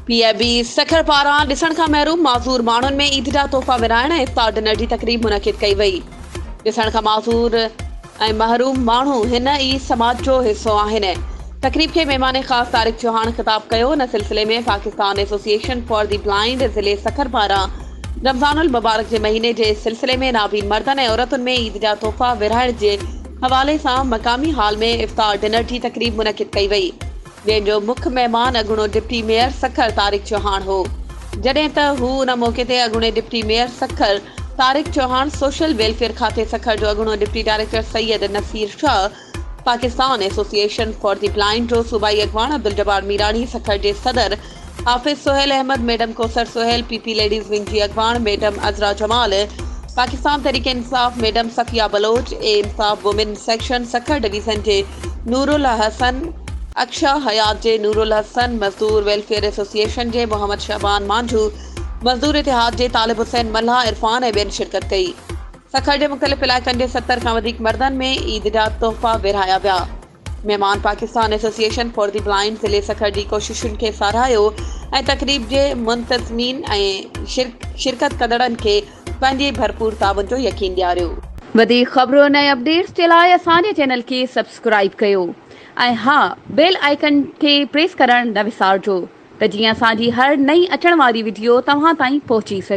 PAB Sukkur पारां ॾिसण खां महरूम माज़ूर माण्हुनि में ईद जा तोहफ़ा विराइण ऐं इफ़्तार डिनर जी तक़रीब मुनक़िद कई वई। ॾिसण खां माज़ूर ऐं महरूम माण्हू हिन ई समाज जो हिसो आहिनि। तक़रीब खे महिमान ख़ासि तारिक चौहान ख़िताब कयो। इन सिलसिले में Pakistan association for the blind ज़िले सखर पारां रमज़ानुल मुबारक जे महीने जे सिलसिले में नाबीन मर्दनि ऐं औरतुनि में ईद जा तोहफ़ा विराइण जे हवाले सां मक़ामी हाल में इफ़्तार डिनर जी तक़रीब मुनक़िद कई वई, जंहिंजो मुख्य महिमान अॻूणो डिप्टी मेयर सखर तारिक चौहान हो। जॾहिं त हू उन मौक़े ते अॻूणे deputy mayor Sukkur Tariq Chauhan, social welfare खाते सखर जो अॻूणो deputy director Syed Naseer Shah, Pakistan association for the blind जो सूबाई अॻवान अब्दुल जब्बार मीरानी, सखर जे सदर Hafiz Sohail Ahmed, madam Kausar Sohail, PP ladies wing जी अॻवान madam Azra Jamal, Pakistan Tehreek Insaf madam Safia Baloch, Insaf women section Sukkur division जे नूरुल हसन, अक्षा हयात जे नूरुल हसन, मजदूर वेलफेयर एसोसिएशन जे मोहम्मद शहबान मांझू, मजदूर इतिहाद जे तालिब हुसैन मल्हा, इरफान ऐं ॿियनि शिरकत कई। सखर जे मुख़्तलिफ़ इलाइक़नि जे 70 खां वधीक मर्दनि में ईद जा तोहफ़ा विरहाया विया। महिमान Pakistan association for the blind ज़िले सखर जी कोशिशुनि खे साराहियो ऐं तक़रीब जे मुंतज़मीन ऐं शिरकत कंदड़नि खे पंहिंजी भरपूर ताबन जो यकीन ॾियारियो। वधीक ख़बरुनि ऐं अपडेट्स जे लाइ असांजे चैनल खे सब्सक्राइब कयो ऐं हा, बेल आइकन खे प्रेस करणु न विसारिजो त जीअं असांजी हर नई अचण वारी वीडियो तव्हां ताईं पहुची सघे।